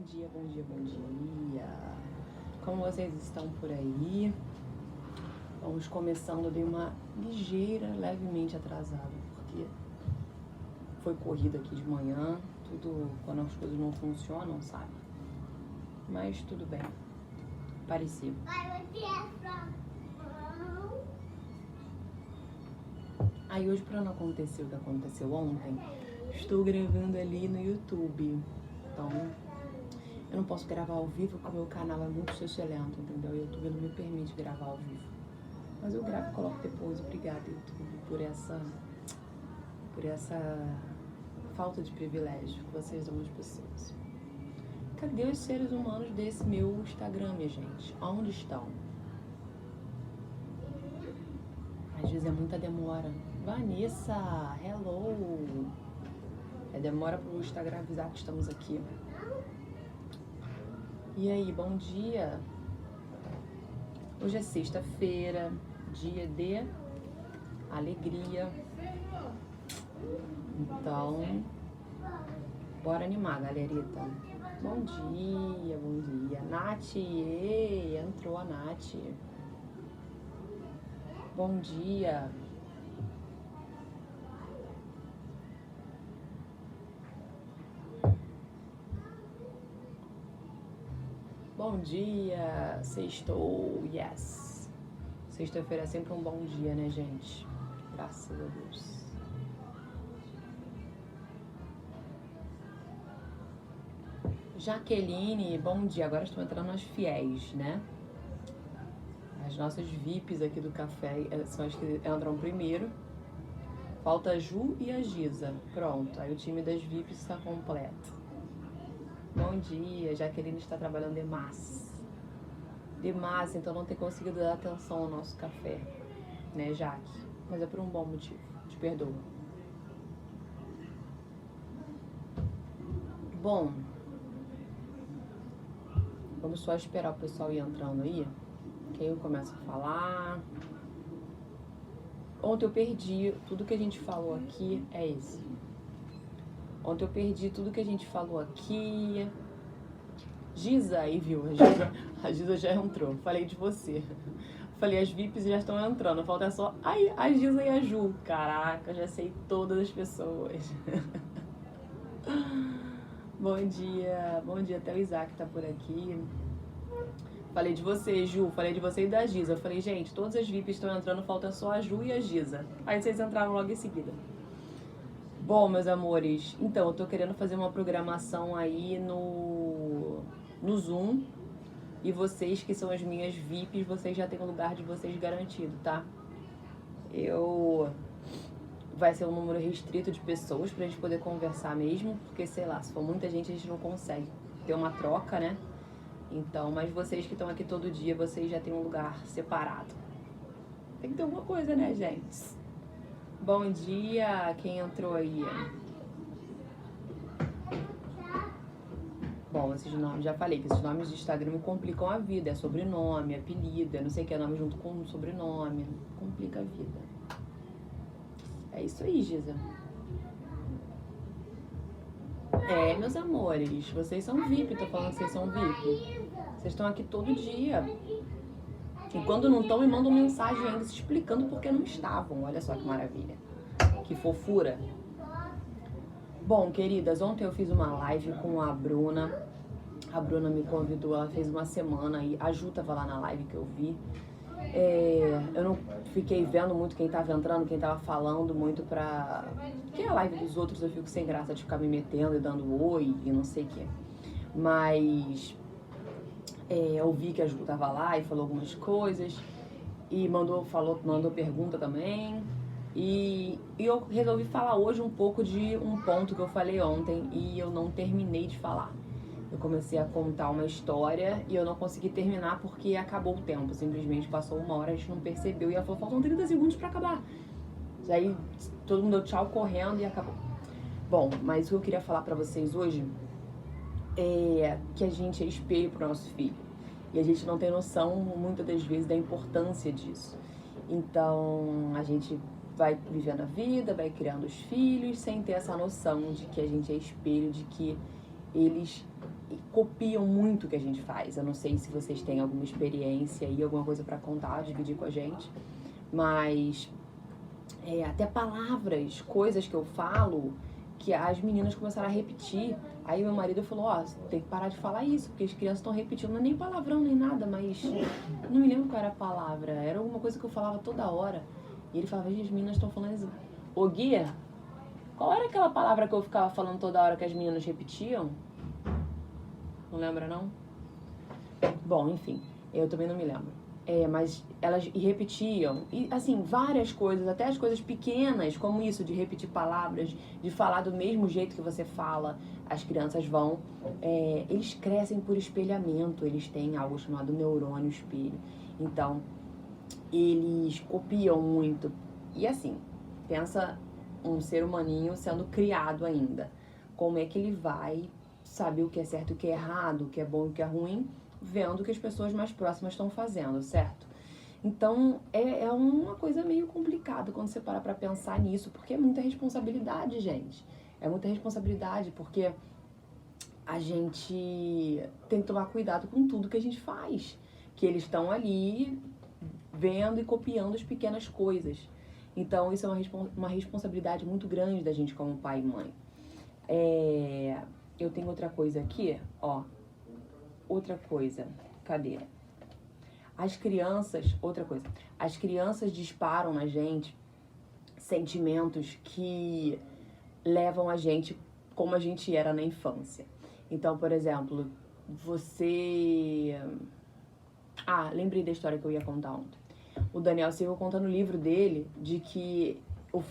dia, bom dia, bom dia. Como vocês estão por aí? Vamos começando, eu dei uma ligeira, levemente atrasada, porque foi corrida aqui de manhã, tudo quando as coisas não funcionam, sabe? Mas tudo bem, parecido. Aí hoje, pra não acontecer o que aconteceu ontem, estou gravando ali no YouTube. Então, eu não posso gravar ao vivo porque o meu canal é muito sociolento, entendeu? O YouTube não me permite gravar ao vivo. Mas eu gravo e coloco depois. Obrigada, YouTube, por essa falta de privilégio que vocês dão às pessoas. Cadê os seres humanos desse meu Instagram, minha gente? Onde estão? Às vezes é muita demora. Vanessa, hello! É demora pro Instagram avisar que estamos aqui. E aí, bom dia! Hoje é sexta-feira, dia de alegria. Então, bora animar, galerita. Bom dia, bom dia. Nath, entrou a Nath. Bom dia. Bom dia, sextou, yes. Sexta-feira é sempre um bom dia, né, gente? Graças a Deus. Jaqueline, bom dia. Agora estão entrando as fiéis, né? As nossas VIPs aqui do café são as que entram primeiro. Falta a Ju e a Giza. Pronto, aí o time das VIPs está completo. Bom dia, Jaqueline está trabalhando demais. Demais, então não tem conseguido dar atenção ao nosso café, né, Jaque? Mas é por um bom motivo, te perdoo. Bom, vamos só esperar o pessoal ir entrando aí, que aí eu começo a falar. Ontem eu perdi tudo que a gente falou aqui, é esse. Ontem eu perdi tudo que a gente falou aqui. Giza, aí viu, a Giza já entrou, falei de você. Falei, as VIPs já estão entrando, falta só a Giza e a Ju. Caraca, já sei todas as pessoas. Bom dia, até o Isaac tá por aqui. Falei de você, Ju, falei de você e da Giza. Eu falei, gente, todas as VIPs estão entrando, falta só a Ju e a Giza. Aí vocês entraram logo em seguida. Bom, meus amores, então, eu tô querendo fazer uma programação aí no Zoom. E vocês que são as minhas VIPs, vocês já têm o lugar de vocês garantido, tá? Vai ser um número restrito de pessoas pra gente poder conversar mesmo, porque, sei lá, se for muita gente, a gente não consegue ter uma troca, né? Então, mas vocês que estão aqui todo dia, vocês já têm um lugar separado. Tem que ter alguma coisa, né, gente? Bom dia, quem entrou aí? Bom, esses nomes, já falei que esses nomes de Instagram me complicam a vida. É sobrenome, apelido, é não sei o que, é nome junto com sobrenome. Complica a vida. É isso aí, Giza. É, meus amores, vocês são VIP, tô falando que vocês são VIP. Vocês estão aqui todo dia. E quando não estão, me mandam mensagem ainda se explicando por que não estavam. Olha só que maravilha. Que fofura. Bom, queridas, ontem eu fiz uma live com a Bruna. A Bruna me convidou, ela fez uma semana e a Ju tava lá na live que eu vi. Eu não fiquei vendo muito quem tava entrando, quem tava falando muito pra... Porque a live dos outros eu fico sem graça de ficar me metendo e dando oi e não sei o que. Mas eu vi que a Ju tava lá e falou algumas coisas. E mandou pergunta também. E eu resolvi falar hoje um pouco de um ponto que eu falei ontem e eu não terminei de falar. Eu comecei a contar uma história e eu não consegui terminar porque acabou o tempo. Simplesmente passou 1 hora, a gente não percebeu. E ela falou, faltam 30 segundos pra acabar. E aí todo mundo deu tchau correndo e acabou. Bom, mas o que eu queria falar pra vocês hoje é que a gente é espelho pro nosso filho. E a gente não tem noção, muitas das vezes, da importância disso. Então, a gente vai vivendo a vida, vai criando os filhos, sem ter essa noção de que a gente é espelho, de que eles copiam muito o que a gente faz. Eu não sei se vocês têm alguma experiência e alguma coisa para contar, dividir com a gente, mas até palavras, coisas que eu falo, que as meninas começaram a repetir. Aí meu marido falou, tem que parar de falar isso, porque as crianças estão repetindo, não é nem palavrão nem nada, mas não me lembro qual era a palavra, era alguma coisa que eu falava toda hora. E ele falava, as meninas estão falando isso. Ô Guia, qual era aquela palavra que eu ficava falando toda hora que as meninas repetiam? Não lembra, não? Bom, enfim, eu também não me lembro. Mas elas repetiam, e assim, várias coisas, até as coisas pequenas, como isso, de repetir palavras, de falar do mesmo jeito que você fala, as crianças vão, eles crescem por espelhamento, eles têm algo chamado neurônio espelho. Então, eles copiam muito. E assim, pensa um ser humaninho sendo criado ainda. Como é que ele vai saber o que é certo e o que é errado, o que é bom e o que é ruim, vendo o que as pessoas mais próximas estão fazendo, certo? Então, é uma coisa meio complicada quando você para pra pensar nisso, porque é muita responsabilidade, gente. É muita responsabilidade, porque a gente tem que tomar cuidado com tudo que a gente faz. Que eles estão ali vendo e copiando as pequenas coisas. Então, isso é uma responsabilidade muito grande da gente como pai e mãe. Eu tenho outra coisa aqui, ó. Outra coisa, cadê? As crianças disparam na gente sentimentos que levam a gente como a gente era na infância. Então, por exemplo, lembrei da história que eu ia contar ontem. O Daniel Silva conta no livro dele de que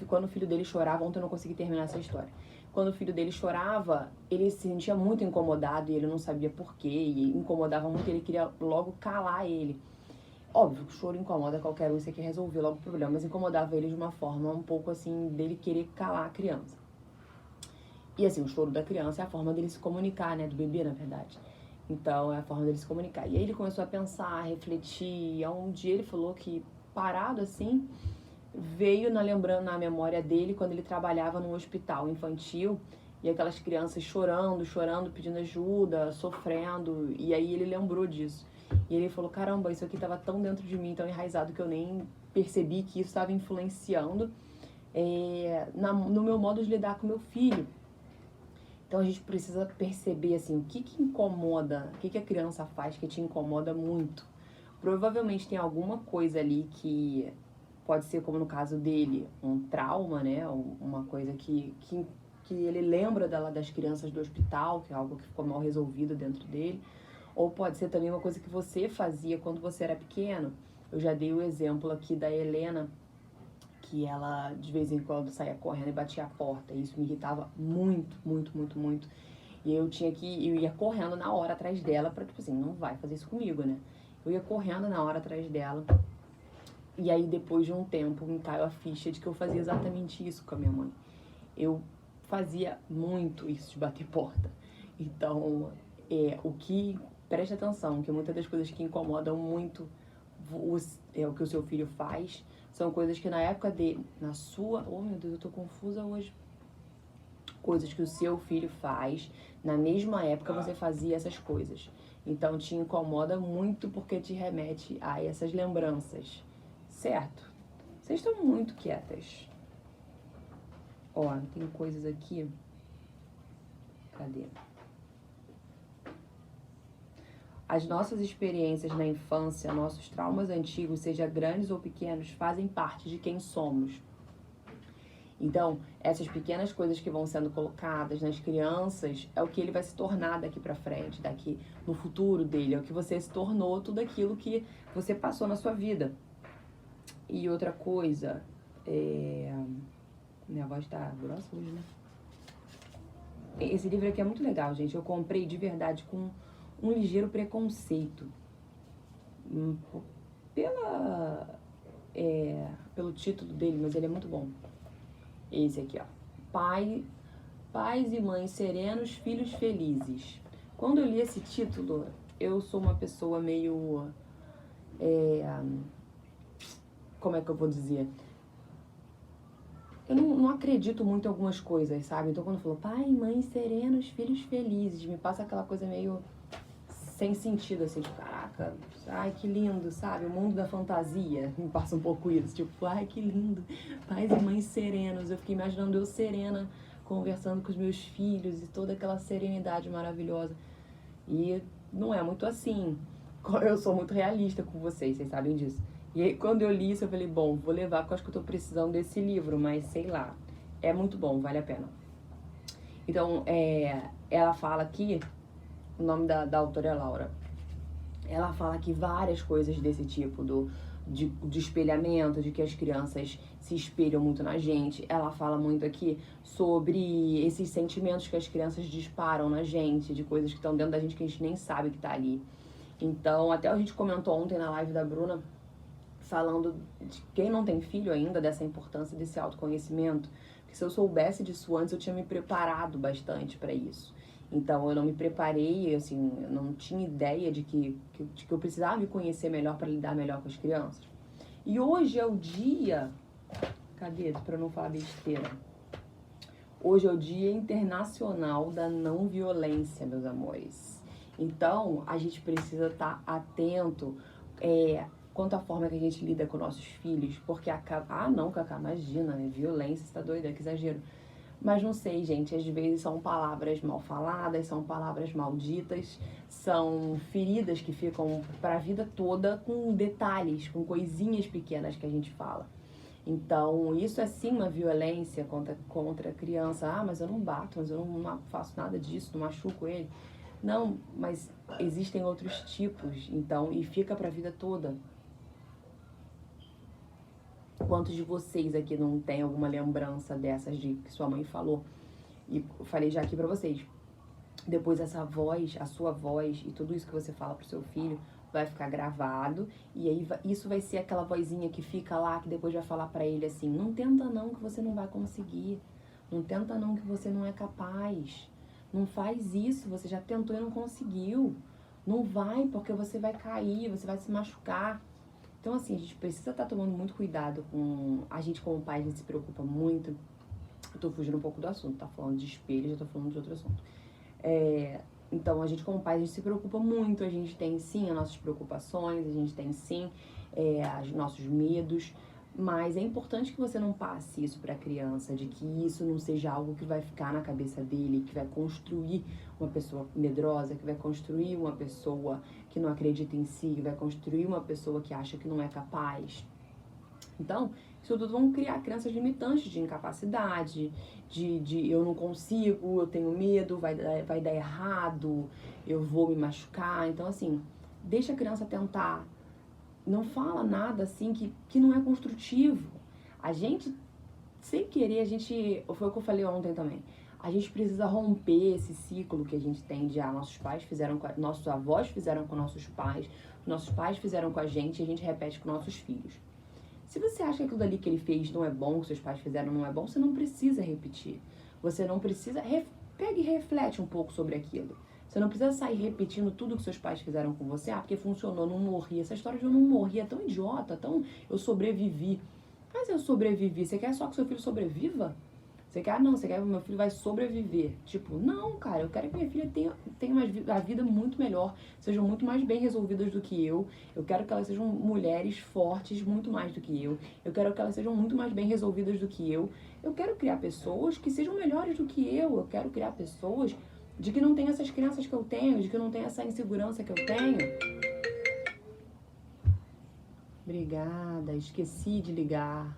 quando o filho dele chorava, ontem eu não consegui terminar essa história. Quando o filho dele chorava, ele se sentia muito incomodado e ele não sabia por quê, e incomodava muito, ele queria logo calar ele. Óbvio que o choro incomoda qualquer um, você quer resolver logo o problema, mas incomodava ele de uma forma um pouco assim, dele querer calar a criança. E assim, o choro da criança é a forma dele se comunicar, né, do bebê, na verdade. Então, é a forma dele se comunicar. E aí ele começou a pensar, a refletir, e um dia ele falou que, parado assim, veio na memória dele quando ele trabalhava num hospital infantil, e aquelas crianças chorando, pedindo ajuda, sofrendo, e aí ele lembrou disso. E ele falou, caramba, isso aqui estava tão dentro de mim, tão enraizado, que eu nem percebi que isso estava influenciando no meu modo de lidar com meu filho. Então a gente precisa perceber assim, o que incomoda, o que a criança faz que te incomoda muito. Provavelmente tem alguma coisa ali que pode ser, como no caso dele, um trauma, né? Uma coisa que ele lembra das crianças do hospital, que é algo que ficou mal resolvido dentro dele. Ou pode ser também uma coisa que você fazia quando você era pequeno. Eu já dei o exemplo aqui da Helena, que ela de vez em quando saía correndo e batia a porta. E isso me irritava muito, muito, muito, muito. E eu ia correndo na hora atrás dela pra, tipo assim, não vai fazer isso comigo, né? Eu ia correndo na hora atrás dela. E aí, depois de um tempo, me caiu a ficha de que eu fazia exatamente isso com a minha mãe. Eu fazia muito isso de bater porta. Então, preste atenção, que muitas das coisas que incomodam muito o que o seu filho faz, são coisas que na época dele, oh meu Deus, eu tô confusa hoje. Coisas que o seu filho faz, na mesma época você fazia essas coisas. Então te incomoda muito porque te remete a essas lembranças, certo? Vocês estão muito quietas. Ó, tem coisas aqui. Cadê? As nossas experiências na infância, nossos traumas antigos, seja grandes ou pequenos, fazem parte de quem somos. Então, essas pequenas coisas que vão sendo colocadas nas crianças é o que ele vai se tornar daqui pra frente, daqui no futuro dele, é o que você se tornou, tudo aquilo que você passou na sua vida. E outra coisa, minha voz tá grossa hoje, né? Esse livro aqui é muito legal, gente. Eu comprei de verdade com um ligeiro preconceito. Pelo título dele, mas ele é muito bom. Esse aqui, ó. Pais e mães serenos, filhos felizes. Quando eu li esse título, eu sou uma pessoa meio... como é que eu vou dizer? eu não acredito muito em algumas coisas, sabe? Então quando falou pai, mãe serenos, filhos felizes, me passa aquela coisa meio sem sentido, assim, tipo, caraca, ai que lindo, sabe? O mundo da fantasia, me passa um pouco isso, tipo, ai que lindo, pais e mães serenos. Eu fiquei imaginando eu serena, conversando com os meus filhos e toda aquela serenidade maravilhosa. E não é muito assim. Eu sou muito realista com vocês sabem disso. E aí, quando eu li isso, eu falei, bom, vou levar, porque eu acho que eu tô precisando desse livro, mas sei lá. É muito bom, vale a pena. Então, ela fala aqui, o nome da autora é Laura. Ela fala aqui várias coisas desse tipo, de espelhamento, de que as crianças se espelham muito na gente. Ela fala muito aqui sobre esses sentimentos que as crianças disparam na gente, de coisas que estão dentro da gente que a gente nem sabe que tá ali. Então, até a gente comentou ontem na live da Bruna, falando de quem não tem filho ainda, dessa importância desse autoconhecimento. Porque se eu soubesse disso antes, eu tinha me preparado bastante para isso. Então, eu não me preparei, assim, eu não tinha ideia de que eu precisava me conhecer melhor para lidar melhor com as crianças. E hoje é o dia... Cadê? Para não falar besteira. Hoje é o Dia Internacional da Não Violência, meus amores. Então, a gente precisa estar atento quanto à forma que a gente lida com nossos filhos, porque Cacá, imagina, é violência, você tá doida, que exagero. Mas não sei, gente, às vezes são palavras mal faladas, são palavras malditas, são feridas que ficam para a vida toda com detalhes, com coisinhas pequenas que a gente fala. Então, isso é sim uma violência contra a criança. Ah, mas eu não bato, mas eu não faço nada disso, não machuco ele. Não, mas existem outros tipos, então, e fica para a vida toda. Quantos de vocês aqui não tem alguma lembrança dessas de que sua mãe falou? E eu falei já aqui pra vocês. Depois essa voz, a sua voz e tudo isso que você fala pro seu filho vai ficar gravado. E aí isso vai ser aquela vozinha que fica lá, que depois vai falar pra ele assim, não tenta não que você não vai conseguir. Não tenta não que você não é capaz. Não faz isso, você já tentou e não conseguiu. Não vai porque você vai cair, você vai se machucar. Então, assim, a gente precisa estar tomando muito cuidado com... A gente, como pai, a gente se preocupa muito. Eu tô fugindo um pouco do assunto, tá falando de espelho, já tô falando de outro assunto. Então, a gente, como pai, a gente se preocupa muito. A gente tem, sim, as nossas preocupações, a gente tem, sim, os nossos medos. Mas é importante que você não passe isso pra criança, de que isso não seja algo que vai ficar na cabeça dele, que vai construir uma pessoa medrosa, que vai construir uma pessoa que não acredita em si, que vai construir uma pessoa que acha que não é capaz. Então, isso tudo vão criar crianças limitantes de incapacidade, de eu não consigo, eu tenho medo, vai dar errado, eu vou me machucar. Então, assim, deixa a criança tentar. Não fala nada assim que não é construtivo. A gente, sem querer, foi o que eu falei ontem também. A gente precisa romper esse ciclo que a gente tem de nossos pais fizeram nossos avós fizeram com nossos pais fizeram com a gente e a gente repete com nossos filhos. Se você acha que aquilo dali que ele fez não é bom, que seus pais fizeram não é bom, você não precisa repetir. Você não precisa... Pega e reflete um pouco sobre aquilo. Você não precisa sair repetindo tudo que seus pais fizeram com você. Porque funcionou, não morri. Essa história de eu não morri é tão idiota, eu sobrevivi. Mas eu sobrevivi. Você quer só que seu filho sobreviva? Você quer, você quer que meu filho vai sobreviver. Tipo, não, cara, eu quero que minha filha tenha uma vida muito melhor, sejam muito mais bem resolvidas do que eu. Eu quero que elas sejam mulheres fortes muito mais do que eu. Eu quero que elas sejam muito mais bem resolvidas do que eu. Eu quero criar pessoas que sejam melhores do que eu. Eu quero criar pessoas de que não tenham essas crenças que eu tenho, de que não tenham essa insegurança que eu tenho. Obrigada, esqueci de ligar.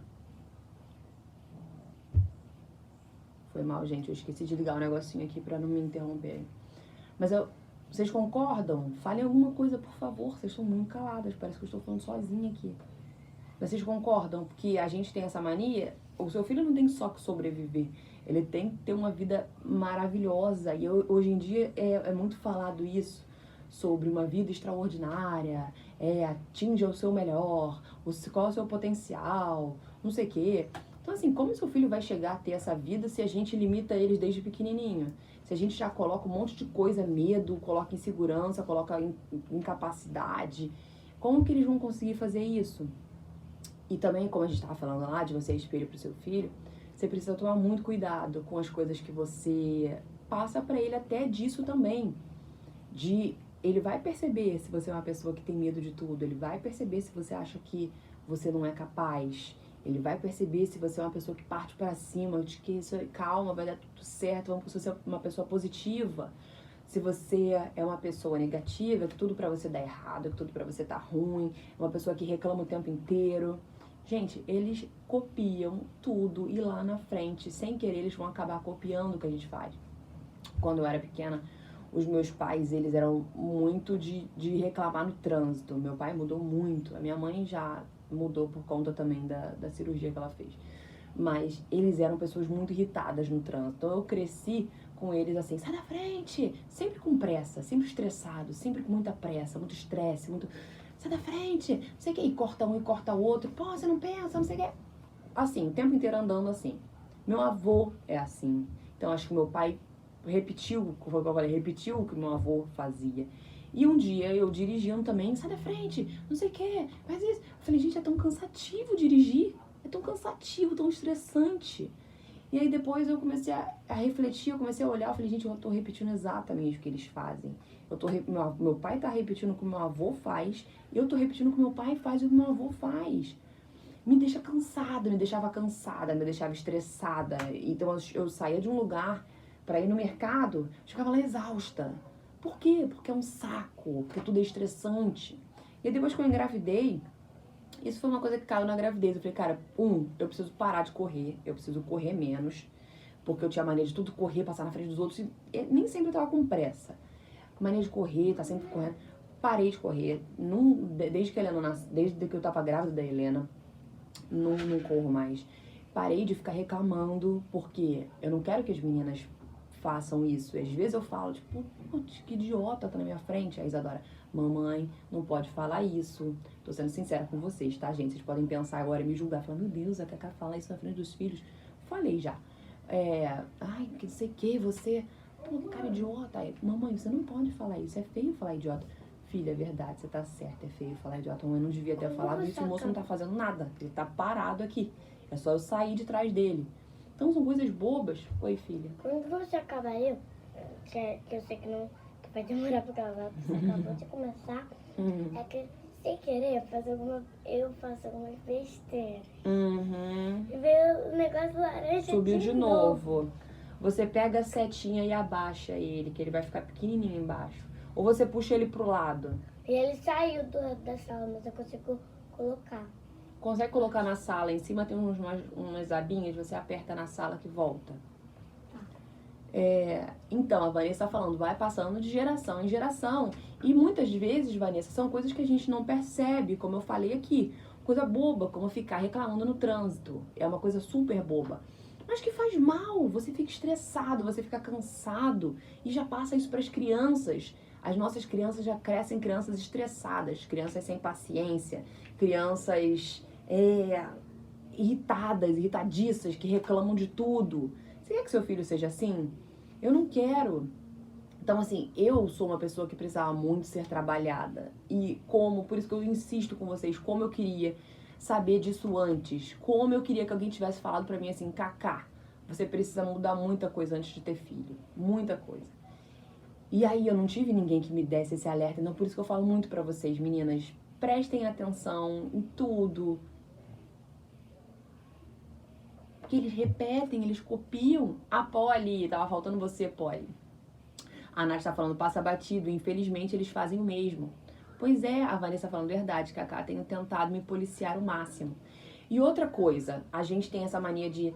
Foi mal, gente, eu esqueci de ligar um negocinho aqui pra não me interromperem. Mas vocês concordam? Falem alguma coisa, por favor. Vocês estão muito caladas, parece que eu estou falando sozinha aqui. Mas vocês concordam que a gente tem essa mania? O seu filho não tem só que sobreviver. Ele tem que ter uma vida maravilhosa. E hoje em dia é muito falado isso, sobre uma vida extraordinária, atinja o seu melhor, qual é o seu potencial, não sei o quê. Então, assim, como seu filho vai chegar a ter essa vida se a gente limita eles desde pequenininho? Se a gente já coloca um monte de coisa, medo, coloca insegurança, coloca incapacidade, como que eles vão conseguir fazer isso? E também, como a gente estava falando lá, de você espelho pro seu filho, você precisa tomar muito cuidado com as coisas que você passa pra ele, até disso também. Ele vai perceber se você é uma pessoa que tem medo de tudo, ele vai perceber se você acha que você não é capaz, ele vai perceber se você é uma pessoa que parte pra cima, de que isso, calma, vai dar tudo certo, vamos ser uma pessoa positiva. Se você é uma pessoa negativa, que tudo pra você dá errado, que tudo pra você tá ruim, uma pessoa que reclama o tempo inteiro. Gente, eles copiam tudo e lá na frente, sem querer, eles vão acabar copiando o que a gente faz. Quando eu era pequena, os meus pais, eles eram muito de reclamar no trânsito. Meu pai mudou muito, a minha mãe já mudou por conta também da cirurgia que ela fez. Mas eles eram pessoas muito irritadas no trânsito. Então eu cresci com eles assim, sai da frente! Sempre com pressa, sempre estressado, sempre com muita pressa, muito estresse, muito... Sai da frente! Não sei o que, e corta um e corta o outro. Pô, você não pensa, não sei o que. Assim, o tempo inteiro andando assim. Meu avô é assim. Então acho que meu pai repetiu, como eu falei, repetiu o que meu avô fazia. E um dia eu dirigindo também, sai da frente, não sei o que, faz isso. Eu falei, gente, é tão cansativo dirigir. É tão cansativo, tão estressante. E aí depois eu comecei a refletir, eu comecei a olhar, eu falei, gente, eu tô repetindo exatamente o que eles fazem. Meu pai tá repetindo o que meu avô faz, e eu tô repetindo o que meu pai faz e o que meu avô faz. Me deixa cansada, me deixava cansada, me deixava estressada. Então eu saía de um lugar pra ir no mercado, ficava lá exausta. Por quê? Porque é um saco, porque tudo é estressante. E aí depois que eu engravidei, isso foi uma coisa que caiu na gravidez. Eu falei, cara, eu preciso parar de correr, eu preciso correr menos, porque eu tinha mania de tudo correr, passar na frente dos outros, e nem sempre eu tava com pressa. Mania de correr, tá sempre correndo. Parei de correr, desde que a Helena desde que eu tava grávida da Helena, não corro mais. Parei de ficar reclamando, porque eu não quero que as meninas façam isso. Às vezes eu falo, tipo, putz, que idiota tá na minha frente. A Isadora, mamãe, não pode falar isso. Tô sendo sincera com vocês, tá, gente? Vocês podem pensar agora e me julgar, falar, meu Deus, a Cacá fala isso na frente dos filhos. Falei já. Ai, que não sei o que, você... Pô, cara idiota. Aí, mamãe, você não pode falar isso, é feio falar idiota. Filha, é verdade, você tá certa, é feio falar idiota. Mamãe não devia ter falado isso, o moço não tá fazendo nada. Ele tá parado aqui. É só eu sair de trás dele. Então são coisas bobas. Oi, filha. Quando você acabar que eu sei que não que vai demorar pra acabar, você acabou de começar, é que sem querer eu faço algumas besteiras. E veio o negócio laranja. Subiu de novo. Você pega a setinha e abaixa ele, que ele vai ficar pequenininho embaixo. Ou você puxa ele pro lado. E ele saiu da sala, mas eu consigo colocar. Consegue colocar na sala, em cima tem umas abinhas, você aperta na sala que volta. Então, a Vanessa tá falando, vai passando de geração em geração. E muitas vezes, Vanessa, são coisas que a gente não percebe, como eu falei aqui. Coisa boba, como ficar reclamando no trânsito. É uma coisa super boba. Mas que faz mal, você fica estressado, você fica cansado. E já passa isso para as crianças. As nossas crianças já crescem crianças estressadas, crianças sem paciência, crianças irritadas, irritadiças, que reclamam de tudo. Você quer que seu filho seja assim? Eu não quero. Então, assim, eu sou uma pessoa que precisava muito ser trabalhada. E por isso que eu insisto com vocês, como eu queria saber disso antes. Como eu queria que alguém tivesse falado pra mim assim, Cacá, você precisa mudar muita coisa antes de ter filho. Muita coisa. E aí eu não tive ninguém que me desse esse alerta. Então, por isso que eu falo muito pra vocês, meninas, prestem atenção em tudo. Porque eles repetem, eles copiam. A Polly, tava faltando você, Polly. A Nath tá falando, passa batido. Infelizmente, eles fazem o mesmo. Pois é, a Vanessa falando verdade, Cacá, tenho tentado me policiar o máximo. E outra coisa, a gente tem essa mania de,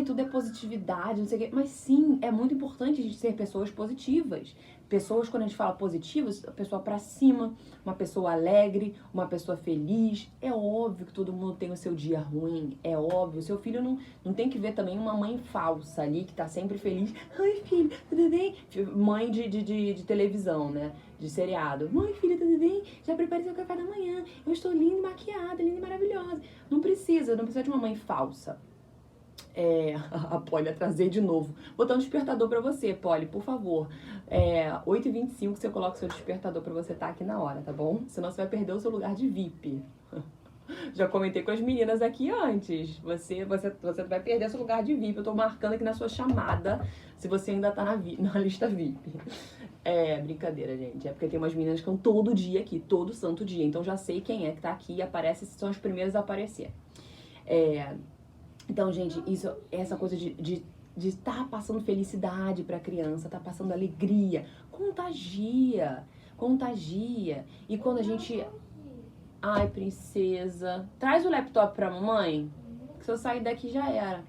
tudo é positividade, não sei o quê. Mas sim, é muito importante a gente ser pessoas positivas. Pessoas, quando a gente fala positivas, a pessoa pra cima, uma pessoa alegre, uma pessoa feliz. É óbvio que todo mundo tem o seu dia ruim, é óbvio. Seu filho não tem que ver também uma mãe falsa ali, que tá sempre feliz. Ai, filho, tudo bem? Mãe de televisão, né? De seriado. Mãe, filha, tudo bem? Já preparei seu café da manhã. Eu estou linda e maquiada, linda e maravilhosa. Não precisa de uma mãe falsa. A Polly, atrasei de novo. Botar um despertador pra você, Polly, por favor. 8h25 você coloca o seu despertador pra você estar aqui na hora, tá bom? Senão você vai perder o seu lugar de VIP. Já comentei com as meninas aqui antes. Você vai perder seu lugar de VIP. Eu tô marcando aqui na sua chamada, se você ainda tá na lista VIP. É, brincadeira, gente. É porque tem umas meninas que estão todo dia aqui, todo santo dia. Então já sei quem é que tá aqui e aparece, são as primeiras a aparecer. Então, gente, essa coisa de estar passando felicidade pra criança, tá passando alegria, contagia. E quando a gente... Ai, princesa, traz o laptop pra mamãe, que se eu sair daqui já era.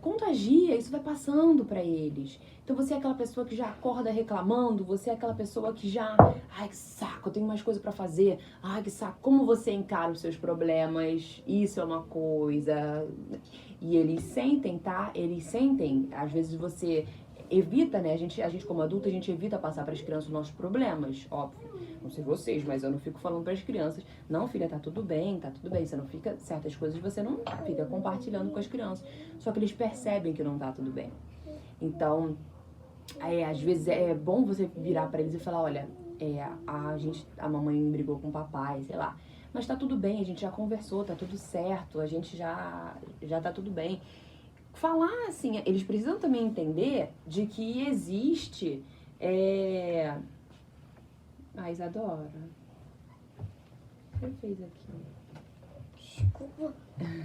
Contagia, isso vai passando pra eles. Então você é aquela pessoa que já acorda reclamando, você é aquela pessoa que já... Ai, que saco, eu tenho mais coisa pra fazer. Ai, que saco, como você encara os seus problemas, isso é uma coisa. E eles sentem, tá? Eles sentem, às vezes você evita, né? A gente como adulta, a gente evita passar pras crianças os nossos problemas, óbvio. Não sei vocês, mas eu não fico falando pras crianças, não, filha, tá tudo bem. Você não fica, certas coisas você não fica compartilhando com as crianças. Só que eles percebem que não tá tudo bem. Então, às vezes é bom você virar pra eles e falar, olha, a mamãe brigou com o papai, sei lá. Mas tá tudo bem, a gente já conversou, tá tudo certo, a gente já tá tudo bem. Falar assim, eles precisam também entender de que existe... Ah, Isadora, o que você fez aqui? Desculpa,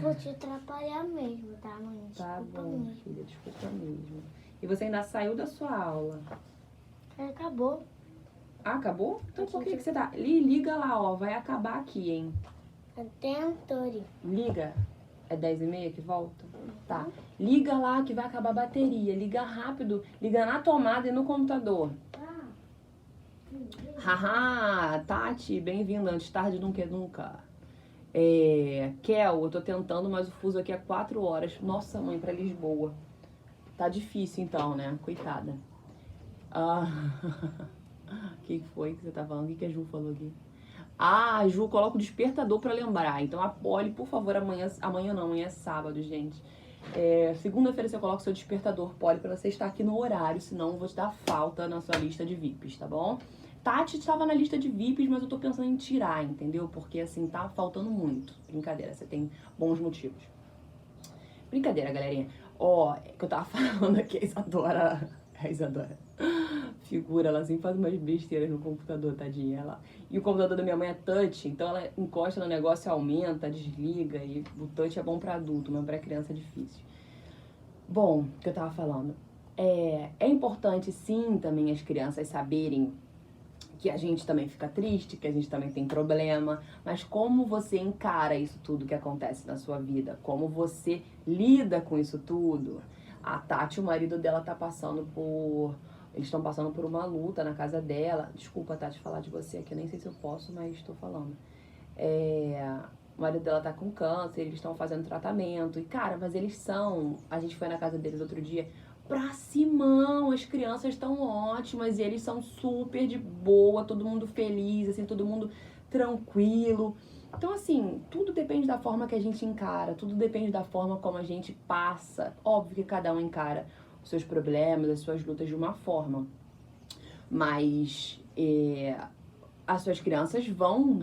vou te atrapalhar mesmo, tá, mãe? Tá Desculpa bom, mesmo. filha, desculpa mesmo. E você ainda saiu da sua aula? Acabou. Ah, acabou? Então por que você tá... Liga lá, ó, vai acabar aqui, hein? Tentori. Liga. É 10h30 que volta? Tá. Liga lá que vai acabar a bateria. Liga rápido. Liga na tomada e no computador. Haha, Tati, bem-vinda. Antes tarde do que nunca. Kel, eu tô tentando, mas o fuso aqui é 4 horas. Nossa, mãe, pra Lisboa. Tá difícil então, né? Coitada. O que foi que você tá falando? O que a Ju falou aqui? A Ju coloca o despertador pra lembrar. Então a Polly, por favor, amanhã não, amanhã é sábado, gente. Segunda-feira você coloca o seu despertador, Polly, pra você estar aqui no horário, senão eu vou te dar falta na sua lista de VIPs, tá bom? Tati estava na lista de VIPs, mas eu tô pensando em tirar, entendeu? Porque assim, tá faltando muito. Brincadeira, você tem bons motivos. Brincadeira, galerinha. Que eu tava falando aqui, a Isadora. Figura, ela sempre faz umas besteiras no computador, tadinha. E o computador da minha mãe é touch, então ela encosta no negócio, aumenta, desliga, e o touch é bom pra adulto, mas pra criança é difícil. Bom, o que eu tava falando? É importante sim também as crianças saberem que a gente também fica triste, que a gente também tem problema, mas como você encara isso tudo que acontece na sua vida? Como você lida com isso tudo? A Tati, o marido dela, tá passando por... Eles estão passando por uma luta na casa dela. Desculpa, Tati, falar de você aqui, eu nem sei se eu posso, mas estou falando. O marido dela tá com câncer, eles estão fazendo tratamento. E, cara, mas eles são... A gente foi na casa deles outro dia... Pra Simão, as crianças estão ótimas e eles são super de boa, todo mundo feliz, assim, todo mundo tranquilo. Então, assim, tudo depende da forma que a gente encara, tudo depende da forma como a gente passa. Óbvio que cada um encara os seus problemas, as suas lutas de uma forma. Mas as suas crianças vão...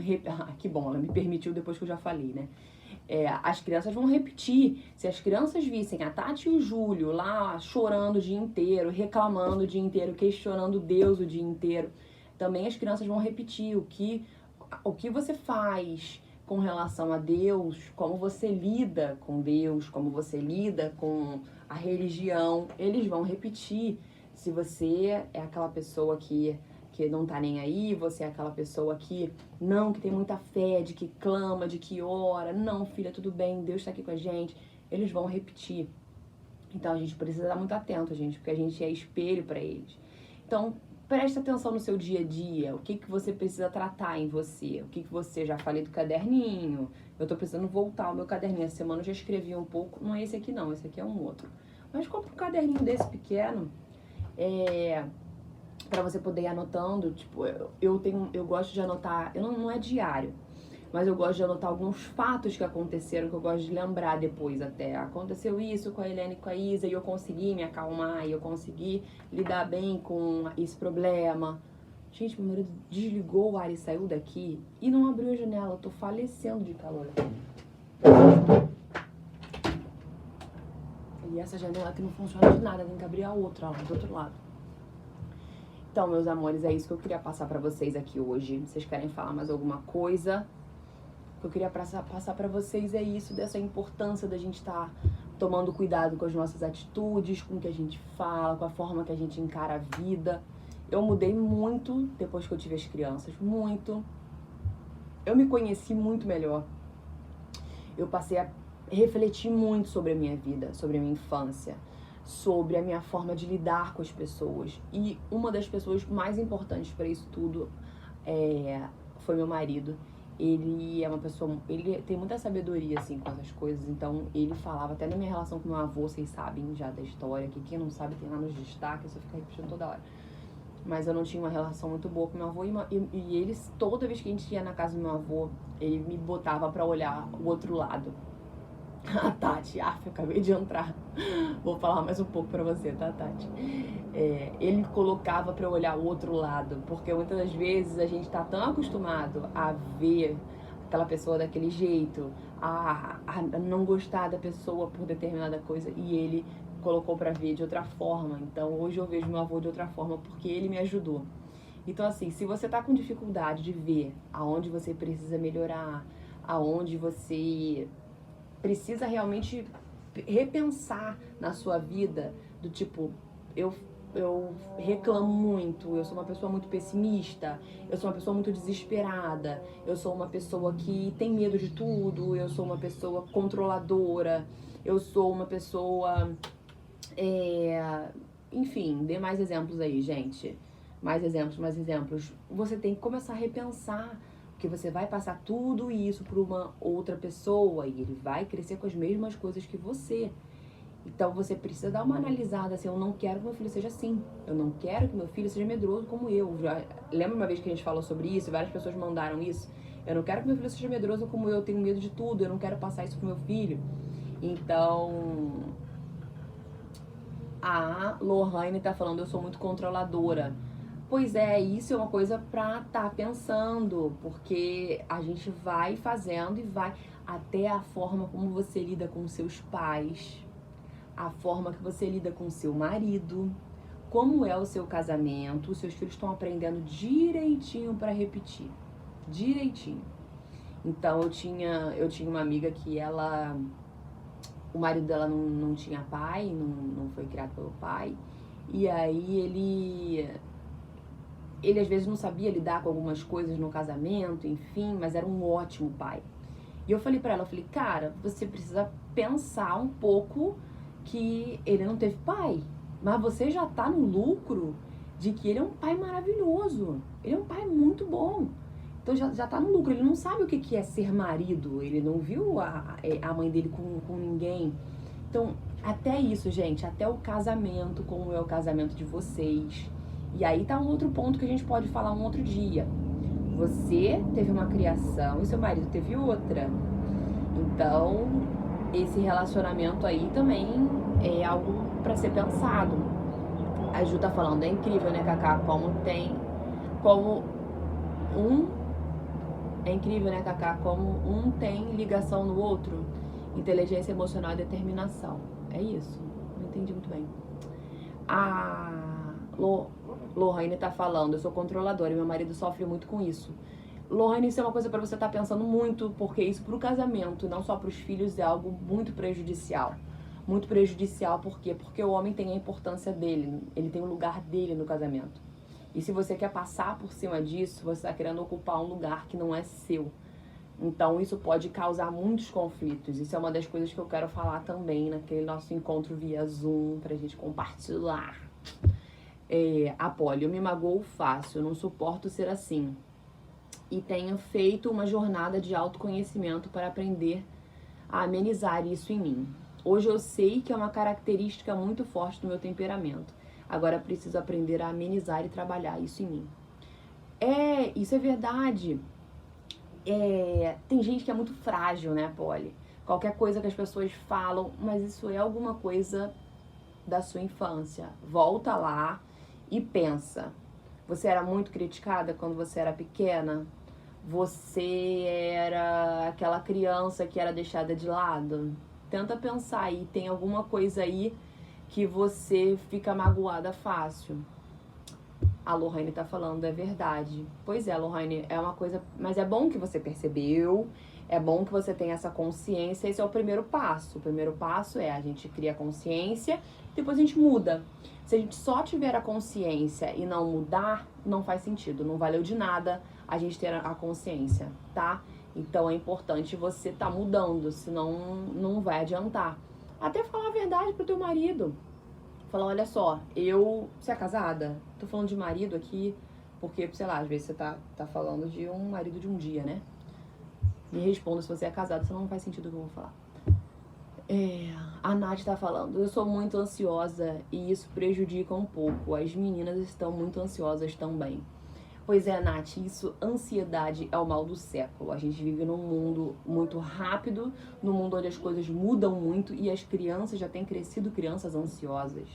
que bom, ela me permitiu depois que eu já falei, né? As crianças vão repetir. Se as crianças vissem a Tati e o Júlio lá chorando o dia inteiro, reclamando o dia inteiro, questionando Deus o dia inteiro, também as crianças vão repetir o que você faz com relação a Deus, como você lida com Deus, como você lida com a religião. Eles vão repetir. Se você é aquela pessoa que não tá nem aí, você é aquela pessoa que tem muita fé, de que clama, de que ora, não, filha, tudo bem, Deus tá aqui com a gente, eles vão repetir. Então a gente precisa estar muito atento, gente, porque a gente é espelho pra eles. Então, preste atenção no seu dia a dia, o que você precisa tratar em você, o que você, já falei do caderninho, eu tô precisando voltar ao meu caderninho, essa semana eu já escrevi um pouco, não é esse aqui não, esse aqui é um outro. Mas compra um caderninho desse pequeno, pra você poder ir anotando. Tipo, eu gosto de anotar, não é diário, mas eu gosto de anotar alguns fatos que aconteceram, que eu gosto de lembrar depois até. Aconteceu isso com a Helene e com a Isa, e eu consegui me acalmar, e eu consegui lidar bem com esse problema. Gente, meu marido desligou o ar e saiu daqui e não abriu a janela. Eu tô falecendo de calor. E essa janela aqui não funciona de nada, tem que abrir a outra, ó, do outro lado. Então, meus amores, é isso que eu queria passar pra vocês aqui hoje. Vocês querem falar mais alguma coisa? O que eu queria passar pra vocês é isso, dessa importância da gente estar tomando cuidado com as nossas atitudes, com o que a gente fala, com a forma que a gente encara a vida. Eu mudei muito depois que eu tive as crianças, muito. Eu me conheci muito melhor. Eu passei a refletir muito sobre a minha vida, sobre a minha infância, sobre a minha forma de lidar com as pessoas. E uma das pessoas mais importantes para isso tudo foi meu marido. Ele é uma pessoa, ele tem muita sabedoria, assim, com essas coisas. Então, ele falava, até na minha relação com meu avô, vocês sabem já da história, que quem não sabe tem lá nos destaques, eu fico repetindo toda hora. Mas eu não tinha uma relação muito boa com meu avô. E eles, toda vez que a gente ia na casa do meu avô, ele me botava pra olhar o outro lado. A Tati, eu acabei de entrar. Vou falar mais um pouco pra você, tá, Tati? Ele colocava pra eu olhar o outro lado, porque muitas das vezes a gente tá tão acostumado a ver aquela pessoa daquele jeito, a não gostar da pessoa por determinada coisa, e ele colocou pra ver de outra forma. Então hoje eu vejo meu avô de outra forma, porque ele me ajudou. Então assim, se você tá com dificuldade de ver aonde você precisa melhorar, aonde você precisa realmente repensar na sua vida, do tipo, eu reclamo muito, eu sou uma pessoa muito pessimista, eu sou uma pessoa muito desesperada, eu sou uma pessoa que tem medo de tudo, eu sou uma pessoa controladora, eu sou uma pessoa... enfim, dê mais exemplos aí, gente. Mais exemplos. Você tem que começar a repensar, porque você vai passar tudo isso para uma outra pessoa e ele vai crescer com as mesmas coisas que você. Então você precisa dar uma analisada, assim, eu não quero que meu filho seja assim. Eu não quero que meu filho seja medroso como eu. Lembra uma vez que a gente falou sobre isso? Várias pessoas mandaram isso. Eu não quero que meu filho seja medroso como eu tenho medo de tudo. Eu não quero passar isso pro meu filho. Então... A Lohane tá falando, eu sou muito controladora. Pois é, isso é uma coisa pra tá pensando, porque a gente vai fazendo e vai até a forma como você lida com seus pais, a forma que você lida com seu marido, como é o seu casamento, os seus filhos estão aprendendo direitinho pra repetir, direitinho. Então eu tinha uma amiga que ela... O marido dela não tinha pai, não foi criado pelo pai. E aí ele às vezes não sabia lidar com algumas coisas no casamento, enfim, mas era um ótimo pai. E eu falei pra ela, cara, você precisa pensar um pouco que ele não teve pai. Mas você já tá no lucro de que ele é um pai maravilhoso. Ele é um pai muito bom. Então já tá no lucro, ele não sabe o que é ser marido, ele não viu a mãe dele com ninguém. Então, até isso, gente, até o casamento, como é o casamento de vocês. E aí tá um outro ponto que a gente pode falar um outro dia. Você teve uma criação e seu marido teve outra. Então, esse relacionamento aí também é algo pra ser pensado. A Ju tá falando, é incrível, né, Cacá, É incrível, né, Cacá? Como um tem ligação no outro. Inteligência emocional e determinação. É isso. Não entendi muito bem. A Lohane tá falando, eu sou controladora e meu marido sofre muito com isso. Lohane, isso é uma coisa pra você estar pensando muito, porque isso pro casamento, não só pros filhos, é algo muito prejudicial. Muito prejudicial, por quê? Porque o homem tem a importância dele, ele tem o lugar dele no casamento. E se você quer passar por cima disso, você está querendo ocupar um lugar que não é seu. Então isso pode causar muitos conflitos. Isso é uma das coisas que eu quero falar também naquele nosso encontro via Zoom, pra gente compartilhar. Apolo, eu me magoo fácil, eu não suporto ser assim. E tenho feito uma jornada de autoconhecimento para aprender a amenizar isso em mim. Hoje eu sei que é uma característica muito forte do meu temperamento. Agora preciso aprender a amenizar e trabalhar isso em mim. Isso é verdade. Tem gente que é muito frágil, né, Polly? Qualquer coisa que as pessoas falam, mas isso é alguma coisa da sua infância. Volta lá e pensa. Você era muito criticada quando você era pequena? Você era aquela criança que era deixada de lado? Tenta pensar aí, tem alguma coisa aí que você fica magoada fácil. A Lohane tá falando, é verdade. Pois é, Lohane, é uma coisa... Mas é bom que você percebeu, é bom que você tenha essa consciência, esse é o primeiro passo. O primeiro passo é a gente cria consciência, depois a gente muda. Se a gente só tiver a consciência e não mudar, não faz sentido, não valeu de nada a gente ter a consciência, tá? Então é importante você tá mudando, senão não vai adiantar. Até falar a verdade pro teu marido. Falar, olha só, você é casada? Tô falando de marido aqui, porque, sei lá, às vezes você tá falando de um marido de um dia, né? Me responda se você é casado, senão não faz sentido o que eu vou falar. A Nath tá falando, eu sou muito ansiosa e isso prejudica um pouco. As meninas estão muito ansiosas também. Pois é, Nath, ansiedade é o mal do século. A gente vive num mundo muito rápido, num mundo onde as coisas mudam muito e as crianças já têm crescido crianças ansiosas.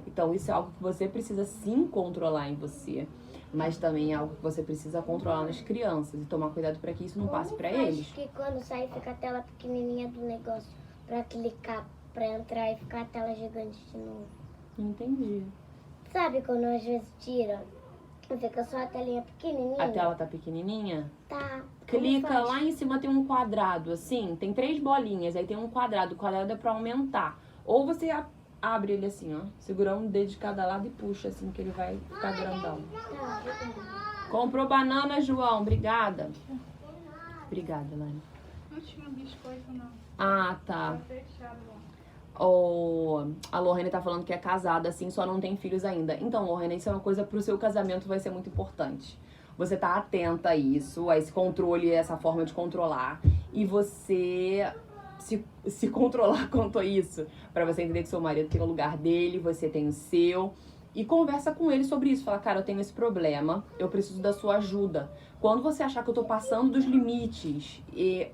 Então isso é algo que você precisa sim controlar em você, mas também é algo que você precisa controlar nas crianças e tomar cuidado para que isso não passe para eles. Que quando sai fica a tela pequenininha do negócio para clicar, para entrar e ficar a tela gigante de novo. Entendi. Sabe quando às vezes tira? Fica só a telinha pequenininha. A tela tá pequenininha? Tá. Clica lá em cima, tem um quadrado, assim, tem 3 bolinhas, aí tem um quadrado. O quadrado é pra aumentar. Ou você abre ele assim, ó, segurando um dedo de cada lado e puxa, assim, que ele vai ficar grandão. Comprou banana, João, obrigada. Obrigada, Lani. Não tinha biscoito, não. Ah, tá. Tá fechado lá. A Lohane tá falando que é casada, assim, só não tem filhos ainda. Então, Lohane, isso é uma coisa pro seu casamento, vai ser muito importante. Você tá atenta a isso, a esse controle, essa forma de controlar. E você se controlar quanto a isso. Pra você entender que seu marido tem o lugar dele, você tem o seu. E conversa com ele sobre isso. Fala, cara, eu tenho esse problema, eu preciso da sua ajuda. Quando você achar que eu tô passando dos limites,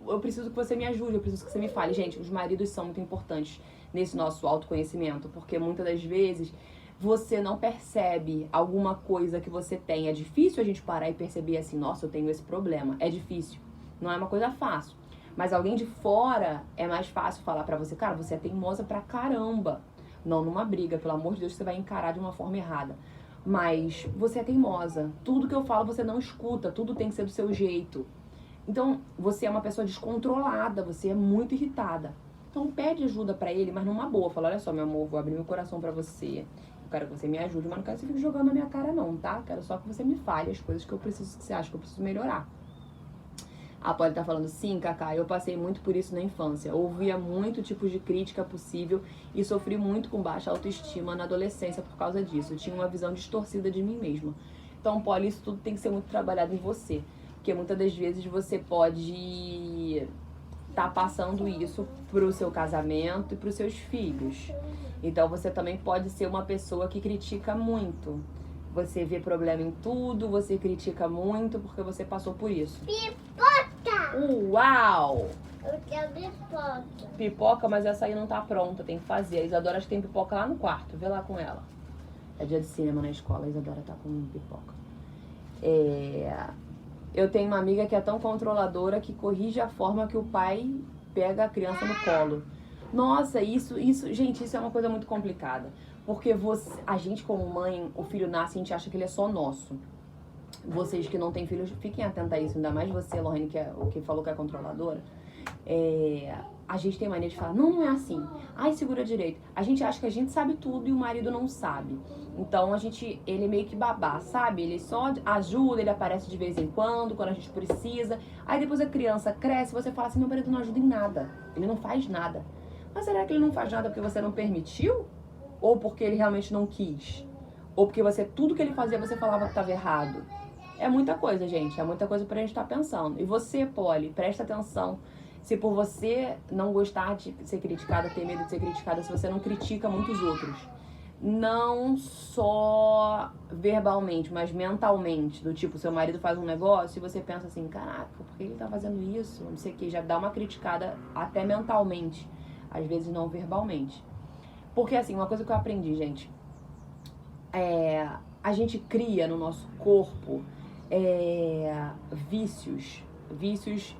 eu preciso que você me ajude, eu preciso que você me fale. Gente, os maridos são muito importantes nesse nosso autoconhecimento, porque muitas das vezes você não percebe alguma coisa que você tem. É difícil a gente parar e perceber assim, nossa, eu tenho esse problema. É difícil, não é uma coisa fácil. Mas alguém de fora é mais fácil falar pra você, cara, você é teimosa pra caramba. Não numa briga, pelo amor de Deus, você vai encarar de uma forma errada. Mas você é teimosa. Tudo que eu falo você não escuta, tudo tem que ser do seu jeito. Então, você é uma pessoa descontrolada, você é muito irritada. Então, pede ajuda pra ele, mas numa boa. Fala, olha só, meu amor, vou abrir meu coração pra você. Eu quero que você me ajude, mas não quero que você fique jogando na minha cara não, tá? Quero só que você me fale as coisas que você acha que eu preciso melhorar. A Polly tá falando, sim, Cacá, eu passei muito por isso na infância. Ouvia muito tipo de crítica possível e sofri muito com baixa autoestima na adolescência por causa disso. Eu tinha uma visão distorcida de mim mesma. Então, Polly, isso tudo tem que ser muito trabalhado em você. Porque muitas das vezes você pode tá passando isso pro seu casamento e pros seus filhos. Então, você também pode ser uma pessoa que critica muito. Você vê problema em tudo, você critica muito porque você passou por isso. Pipoca! Uau! Eu quero pipoca. Pipoca, mas essa aí não tá pronta, tem que fazer. A Isadora acho que tem pipoca lá no quarto, vê lá com ela. É dia de cinema na escola, a Isadora tá com pipoca. Eu tenho uma amiga que é tão controladora que corrige a forma que o pai pega a criança no colo. Nossa, isso, gente, isso é uma coisa muito complicada. Porque a gente como mãe, o filho nasce e a gente acha que ele é só nosso. Vocês que não têm filhos, fiquem atentos a isso. Ainda mais você, Lohane, que falou que é controladora. A gente tem mania de falar, não é assim. Ai, segura direito. A gente acha que a gente sabe tudo e o marido não sabe. Então, ele é meio que babá, sabe? Ele só ajuda, ele aparece de vez em quando a gente precisa. Aí depois a criança cresce e você fala assim, meu marido não ajuda em nada. Ele não faz nada. Mas será que ele não faz nada porque você não permitiu? Ou porque ele realmente não quis? Ou porque tudo que ele fazia você falava que estava errado? É muita coisa, gente. É muita coisa pra gente estar pensando. E você, Polly, presta atenção. Se por você não gostar de ser criticada, ter medo de ser criticada, se você não critica muitos outros. Não só verbalmente, mas mentalmente. Do tipo, seu marido faz um negócio e você pensa assim, caraca, por que ele tá fazendo isso? Não sei o que, já dá uma criticada até mentalmente. Às vezes não verbalmente. Porque assim, uma coisa que eu aprendi, gente, a gente cria no nosso corpo vícios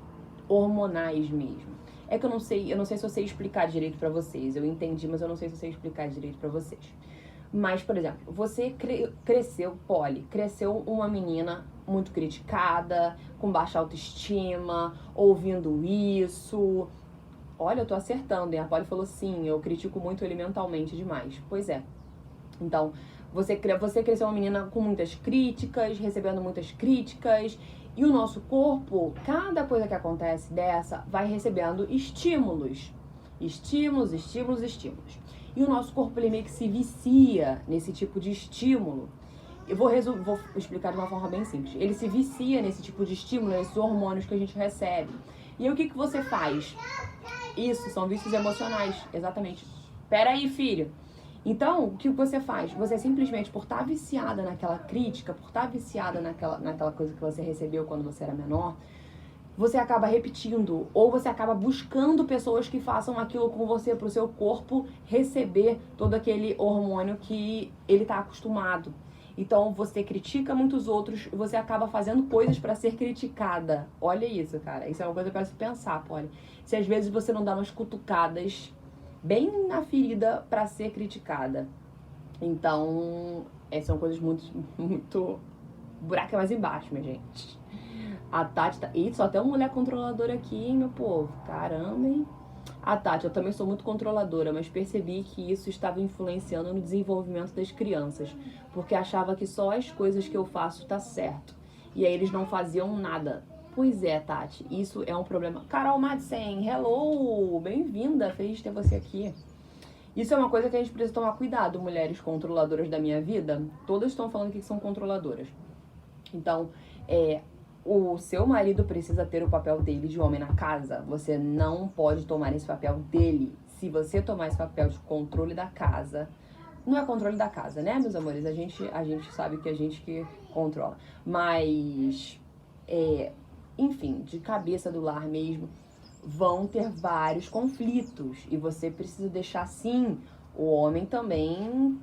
hormonais mesmo. É que eu não sei se eu sei explicar direito pra vocês. Eu entendi, mas eu não sei se eu sei explicar direito pra vocês. Mas, por exemplo, você cresceu uma menina muito criticada, com baixa autoestima, ouvindo isso. Olha, eu tô acertando, hein? A Polly falou sim, eu critico muito ele mentalmente demais. Pois é. Então, você cresceu uma menina com muitas críticas, recebendo muitas críticas, e o nosso corpo, cada coisa que acontece dessa, vai recebendo estímulos. Estímulos. E o nosso corpo, ele meio que se vicia nesse tipo de estímulo. Eu vou explicar de uma forma bem simples. Ele se vicia nesse tipo de estímulo, nesses hormônios que a gente recebe. E aí, o que você faz? Isso, são vícios emocionais, exatamente. Pera aí, filho. Então, o que você faz? Você simplesmente, por estar viciada naquela crítica, por estar viciada naquela coisa que você recebeu quando você era menor, você acaba repetindo, ou você acaba buscando pessoas que façam aquilo com você, para o seu corpo receber todo aquele hormônio que ele está acostumado. Então, você critica muitos outros e você acaba fazendo coisas para ser criticada. Olha isso, cara. Isso é uma coisa para se pensar, Polly. Se às vezes você não dá umas cutucadas bem na ferida para ser criticada. Então, são coisas muito... buraco é mais embaixo, minha gente. A Tati tá... Ih, só tem uma mulher controladora aqui, hein, meu povo? Caramba, hein? A Tati, eu também sou muito controladora, mas percebi que isso estava influenciando no desenvolvimento das crianças, porque achava que só as coisas que eu faço tá certo. E aí eles não faziam nada. Pois é, Tati, isso é um problema. Carol Madsen, hello! Bem-vinda, feliz de ter você aqui. Isso é uma coisa que a gente precisa tomar cuidado, mulheres controladoras da minha vida. Todas estão falando que são controladoras. Então, o seu marido precisa ter o papel dele de homem na casa. Você não pode tomar esse papel dele. Se você tomar esse papel de controle da casa... Não é controle da casa, né, meus amores? A gente sabe que a gente que controla. Mas... enfim, de cabeça do lar mesmo, vão ter vários conflitos. E você precisa deixar, sim, o homem também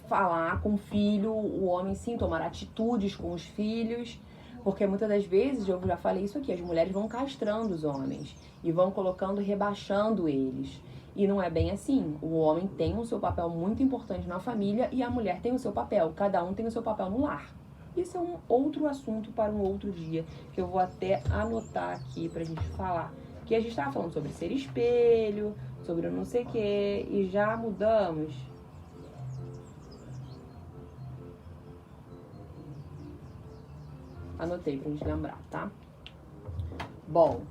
falar com o filho, o homem, sim, tomar atitudes com os filhos. Porque muitas das vezes, eu já falei isso aqui, as mulheres vão castrando os homens e vão colocando, rebaixando eles. E não é bem assim. O homem tem o seu papel muito importante na família e a mulher tem o seu papel. Cada um tem o seu papel no lar. Isso é um outro assunto para um outro dia, que eu vou até anotar aqui pra gente falar. Que a gente tava falando sobre ser espelho, sobre não sei o que, e já mudamos. Anotei pra gente lembrar, tá? Bom.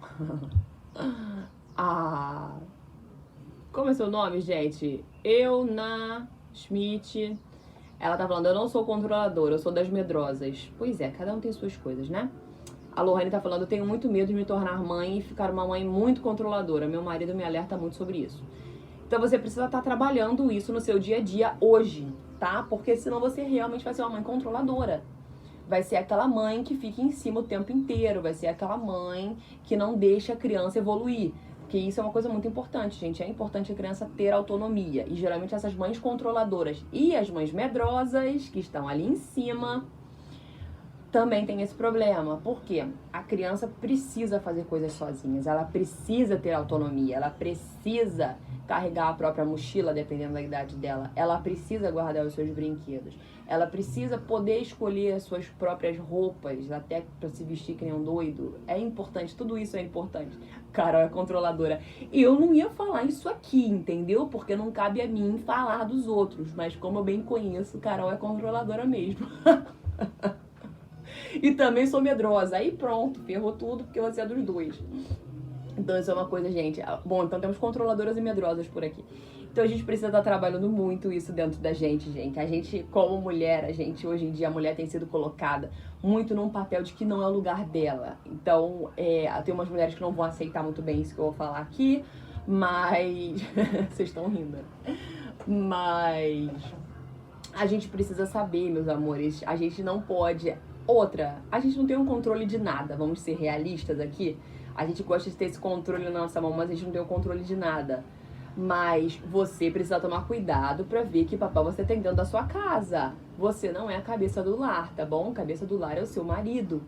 Como é seu nome, gente? Euna Schmidt. Ela tá falando, eu não sou controladora, eu sou das medrosas. Pois é, cada um tem suas coisas, né? A Lohane tá falando, eu tenho muito medo de me tornar mãe e ficar uma mãe muito controladora. Meu marido me alerta muito sobre isso. Então você precisa estar trabalhando isso no seu dia a dia hoje, tá? Porque senão você realmente vai ser uma mãe controladora. Vai ser aquela mãe que fica em cima o tempo inteiro. Vai ser aquela mãe que não deixa a criança evoluir. Porque isso é uma coisa muito importante, gente. É importante a criança ter autonomia. E geralmente essas mães controladoras e as mães medrosas, que estão ali em cima, também tem esse problema. Por quê? A criança precisa fazer coisas sozinhas. Ela precisa ter autonomia. Ela precisa carregar a própria mochila, dependendo da idade dela. Ela precisa guardar os seus brinquedos. Ela precisa poder escolher as suas próprias roupas, até pra se vestir que nem um doido. É importante, tudo isso é importante. Carol é controladora. Eu não ia falar isso aqui, entendeu? Porque não cabe a mim falar dos outros. Mas como eu bem conheço, Carol é controladora mesmo. E também sou medrosa. Aí pronto, ferrou tudo, porque você é dos dois. Então isso é uma coisa, gente. Bom, então temos controladoras e medrosas por aqui. Então a gente precisa estar trabalhando muito isso dentro da gente, gente. A gente, como mulher, hoje em dia, a mulher tem sido colocada muito num papel de que não é o lugar dela. Então, tem umas mulheres que não vão aceitar muito bem isso que eu vou falar aqui, mas... Vocês estão rindo. Mas... a gente precisa saber, meus amores, a gente não pode... Outra, a gente não tem um controle de nada, vamos ser realistas aqui. A gente gosta de ter esse controle na nossa mão, mas a gente não tem o controle de nada. Mas você precisa tomar cuidado pra ver que papel você tem dentro da sua casa. Você não é a cabeça do lar, tá bom? Cabeça do lar é o seu marido.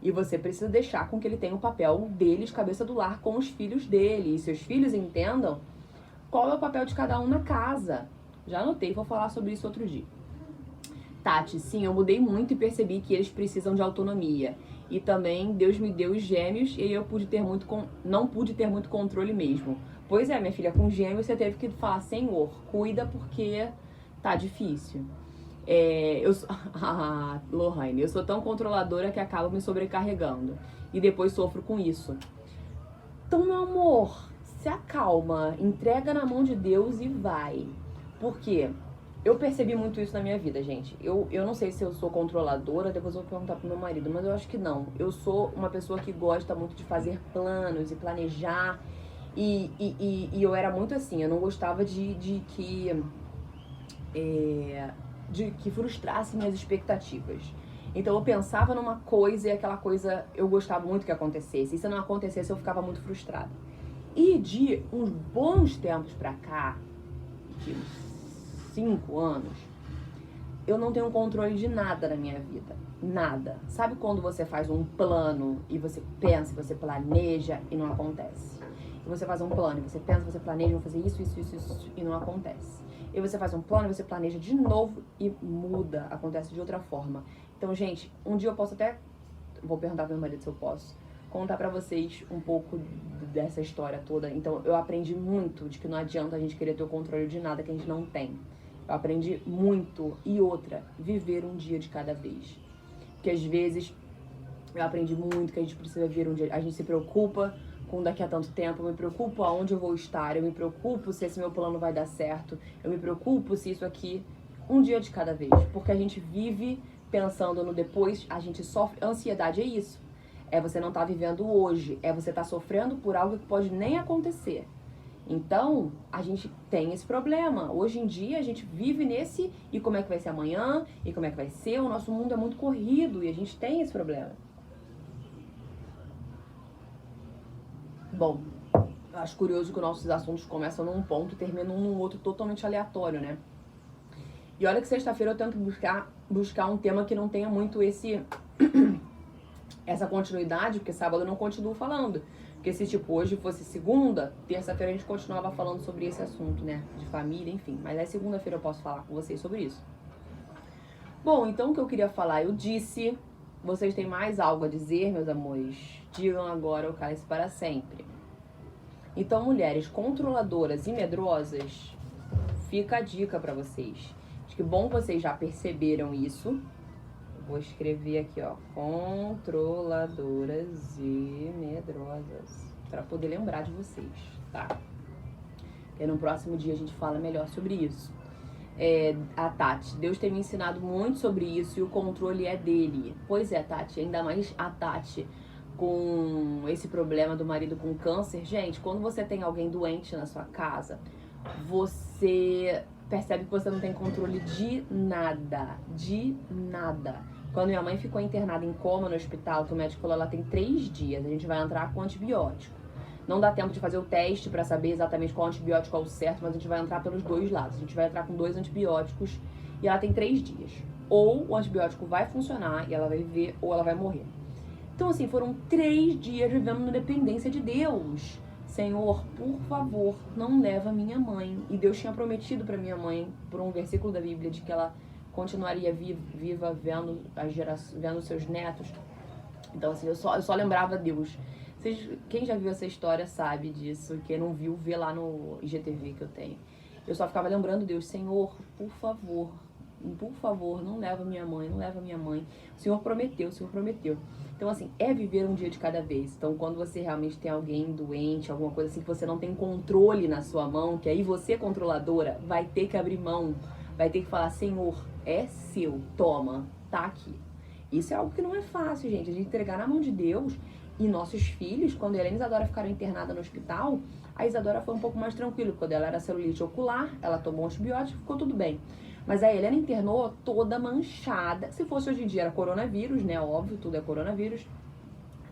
E você precisa deixar com que ele tenha o papel deles, cabeça do lar, com os filhos dele. E seus filhos entendam qual é o papel de cada um na casa. Já anotei, vou falar sobre isso outro dia. Tati, sim, eu mudei muito e percebi que eles precisam de autonomia. E também Deus me deu os gêmeos e eu não pude ter muito controle mesmo. Pois é, minha filha, com gêmeos você teve que falar, Senhor, cuida porque tá difícil. Lohane, eu sou tão controladora que acabo me sobrecarregando. E depois sofro com isso. Então, meu amor, se acalma, entrega na mão de Deus e vai. Por quê? Eu percebi muito isso na minha vida, gente. Eu não sei se eu sou controladora, depois eu vou perguntar pro meu marido, mas eu acho que não. Eu sou uma pessoa que gosta muito de fazer planos e planejar. E eu era muito assim, eu não gostava de que frustrasse minhas expectativas. Então eu pensava numa coisa e aquela coisa eu gostava muito que acontecesse. E se não acontecesse eu ficava muito frustrada. E de uns bons tempos pra cá, de 5 anos, eu não tenho controle de nada na minha vida. Nada. Sabe quando você faz um plano e você pensa, você planeja e não acontece? E você faz um plano e você pensa, você planeja, vou fazer isso e não acontece. E você faz um plano e você planeja de novo e muda, acontece de outra forma. Então, gente, um dia eu posso até, vou perguntar pro meu marido se eu posso, contar pra vocês um pouco dessa história toda. Então, eu aprendi muito de que não adianta a gente querer ter o controle de nada que a gente não tem. Eu aprendi muito. E outra, viver um dia de cada vez. Porque às vezes eu aprendi muito que a gente precisa viver um dia. A gente se preocupa com daqui a tanto tempo, eu me preocupo aonde eu vou estar, eu me preocupo se esse meu plano vai dar certo, eu me preocupo se isso aqui, um dia de cada vez. Porque a gente vive pensando no depois, a gente sofre. Ansiedade é isso. É você não tá vivendo hoje, é você tá sofrendo por algo que pode nem acontecer. Então, a gente tem esse problema. Hoje em dia, a gente vive nesse, e como é que vai ser amanhã, e como é que vai ser, o nosso mundo é muito corrido, e a gente tem esse problema. Bom, eu acho curioso que os nossos assuntos começam num ponto e terminam num outro totalmente aleatório, né? E olha que sexta-feira eu tento buscar um tema que não tenha muito essa continuidade, porque sábado eu não continuo falando. Porque se, tipo, hoje fosse segunda, terça-feira a gente continuava falando sobre esse assunto, né? De família, enfim. Mas aí segunda-feira eu posso falar com vocês sobre isso. Bom, então o que eu queria falar, eu disse. Vocês têm mais algo a dizer, meus amores? Digam agora o cálice para sempre. Então, mulheres controladoras e medrosas, fica a dica pra vocês. Acho que bom que vocês já perceberam isso. Vou escrever aqui, ó, controladoras e medrosas, pra poder lembrar de vocês, tá? E no próximo dia a gente fala melhor sobre isso. A Tati, Deus tem me ensinado muito sobre isso e o controle é dele. Pois é, Tati, ainda mais a Tati com esse problema do marido com câncer. Gente, quando você tem alguém doente na sua casa, você percebe que você não tem controle de nada, de nada. Quando minha mãe ficou internada em coma no hospital, que o médico falou, ela tem 3 dias, a gente vai entrar com antibiótico. Não dá tempo de fazer o teste pra saber exatamente qual antibiótico é o certo, mas a gente vai entrar pelos 2 lados. A gente vai entrar com 2 antibióticos e ela tem 3 dias. Ou o antibiótico vai funcionar e ela vai viver, ou ela vai morrer. Então, assim, foram 3 dias vivendo na dependência de Deus. Senhor, por favor, não leva minha mãe. E Deus tinha prometido pra minha mãe, por um versículo da Bíblia, de que ela continuaria viva vendo vendo seus netos. Então, assim, eu só lembrava Deus. Quem já viu essa história sabe disso. Quem não viu, vê lá no IGTV que eu tenho. Eu só ficava lembrando Deus, Senhor, por favor, não leva minha mãe, não leva minha mãe. O Senhor prometeu, o Senhor prometeu. Então, assim, é viver um dia de cada vez. Então, quando você realmente tem alguém doente, alguma coisa assim, que você não tem controle na sua mão, que aí você, controladora, vai ter que abrir mão, vai ter que falar, Senhor, é seu, toma, tá aqui. Isso é algo que não é fácil, gente, a gente entregar na mão de Deus. E nossos filhos, quando a Helena e a Isadora ficaram internadas no hospital, a Isadora foi um pouco mais tranquila. Quando ela era celulite ocular, ela tomou um antibiótico, ficou tudo bem. Mas a Helena internou toda manchada. Se fosse hoje em dia, era coronavírus, né? Óbvio, tudo é coronavírus.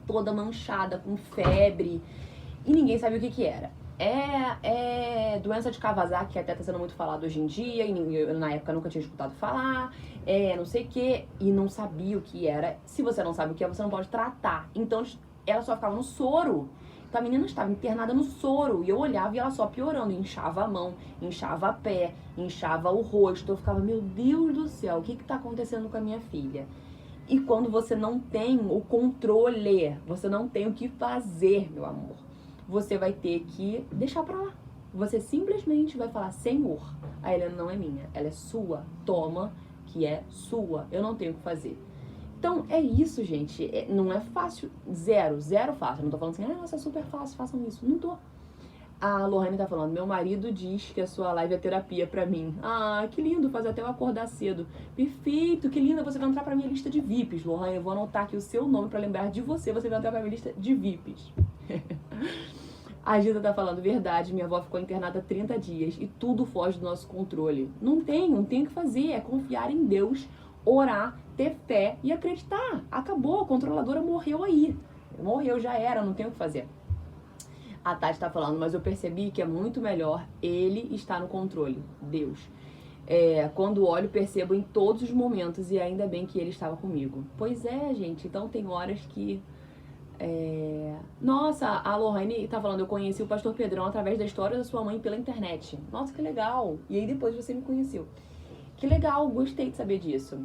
Toda manchada, com febre. E ninguém sabia o que era. É doença de Kawasaki, que até tá sendo muito falado hoje em dia, e eu, na época, nunca tinha escutado falar, não sei o que, e não sabia o que era. Se você não sabe o que é, você não pode tratar. Então, ela só ficava no soro. Então, a menina estava internada no soro, e eu olhava e ela só piorando, inchava a mão, inchava a pé, inchava o rosto. Eu ficava, meu Deus do céu, o que tá acontecendo com a minha filha? E quando você não tem o controle, você não tem o que fazer, meu amor, você vai ter que deixar pra lá. Você simplesmente vai falar, Senhor, a Helena não é minha, ela é sua, toma, que é sua, eu não tenho o que fazer. Então, é isso, gente, não é fácil, zero fácil. Eu não tô falando assim, nossa, é super fácil, façam isso, não tô. A Lohane tá falando, meu marido diz que a sua live é terapia pra mim. Ah, que lindo, faz até eu acordar cedo. Perfeito, que linda, você vai entrar pra minha lista de VIPs, Lohane. Eu vou anotar aqui o seu nome pra lembrar de você, você vai entrar pra minha lista de VIPs. A Gita tá falando, verdade, minha avó ficou internada 30 dias e tudo foge do nosso controle. Não tem o que fazer, é confiar em Deus, orar, ter fé e acreditar. Acabou, a controladora morreu aí. Morreu, já era, não tem o que fazer. A Tati tá falando, mas eu percebi que é muito melhor ele estar no controle, Deus. Quando olho, percebo em todos os momentos e ainda bem que ele estava comigo. Pois é, gente, então tem horas que... Nossa, a Lohane tá falando, eu conheci o pastor Pedrão através da história da sua mãe pela internet. Nossa, que legal. E aí depois você me conheceu. Que legal, gostei de saber disso.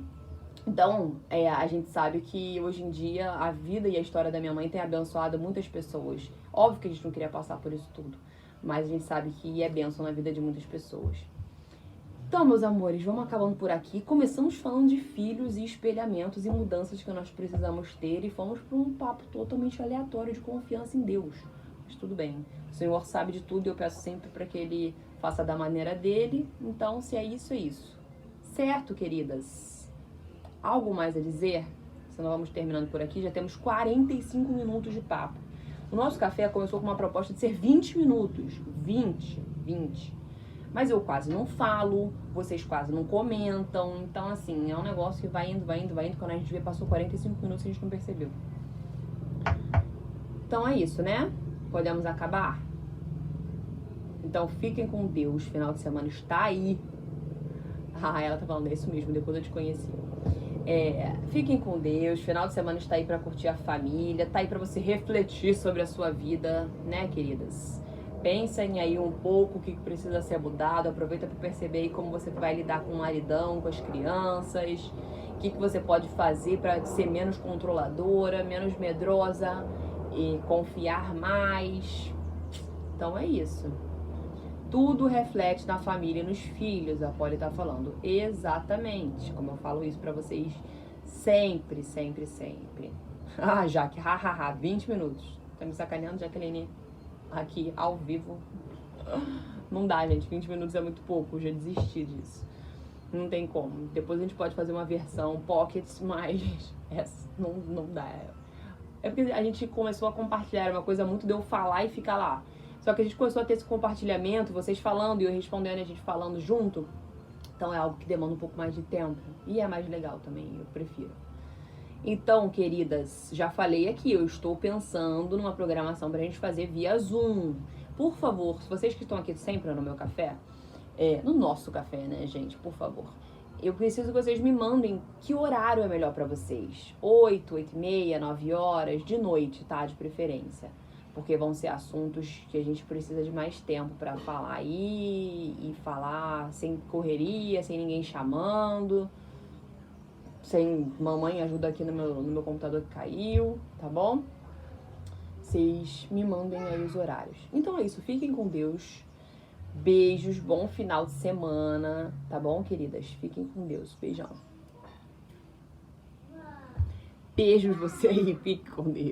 Então, a gente sabe que hoje em dia a vida e a história da minha mãe tem abençoado muitas pessoas. Óbvio que a gente não queria passar por isso tudo, mas a gente sabe que é bênção na vida de muitas pessoas. Então, meus amores, vamos acabando por aqui. Começamos falando de filhos e espelhamentos e mudanças que nós precisamos ter e fomos para um papo totalmente aleatório de confiança em Deus. Mas tudo bem, o Senhor sabe de tudo e eu peço sempre para que Ele faça da maneira dele. Então, se é isso, é isso. Certo, queridas? Algo mais a dizer? Senão vamos terminando por aqui. Já temos 45 minutos de papo. O nosso café começou com uma proposta de ser 20 minutos. 20. Mas eu quase não falo, vocês quase não comentam. Então, assim, é um negócio que vai indo. Quando a gente vê, passou 45 minutos e a gente não percebeu. Então é isso, né? Podemos acabar? Então fiquem com Deus. Final de semana está aí. Ah, ela tá falando, é isso mesmo, depois eu te conheci. Fiquem com Deus, final de semana está aí pra curtir a família, tá aí pra você refletir sobre a sua vida, né, queridas? Pensem aí um pouco o que precisa ser mudado, aproveita para perceber aí como você vai lidar com o maridão, com as crianças, o que você pode fazer para ser menos controladora, menos medrosa e confiar mais. Então é isso. Tudo reflete na família e nos filhos, a Polly tá falando. Exatamente. Como eu falo isso pra vocês sempre. Ah, Jaque, 20 minutos. Tá me sacaneando, Jaqueline? Aqui, ao vivo. Não dá, gente. 20 minutos é muito pouco. Eu já desisti disso. Não tem como. Depois a gente pode fazer uma versão pockets, mas não dá. É porque a gente começou a compartilhar uma coisa muito de eu falar e ficar lá. Só que a gente começou a ter esse compartilhamento, vocês falando e eu respondendo e a gente falando junto. Então é algo que demanda um pouco mais de tempo. E é mais legal também, eu prefiro. Então, queridas, já falei aqui, eu estou pensando numa programação pra gente fazer via Zoom. Por favor, se vocês que estão aqui sempre no meu café, no nosso café, né, gente, por favor. Eu preciso que vocês me mandem que horário é melhor pra vocês. 8, 8h30, 9 horas, de noite, tá? De preferência. Porque vão ser assuntos que a gente precisa de mais tempo pra falar aí e falar sem correria, sem ninguém chamando, sem mamãe ajuda aqui no meu computador que caiu, tá bom? Vocês me mandem aí os horários. Então é isso, fiquem com Deus. Beijos, bom final de semana, tá bom, queridas? Fiquem com Deus, beijão. Beijos você aí, fique com Deus.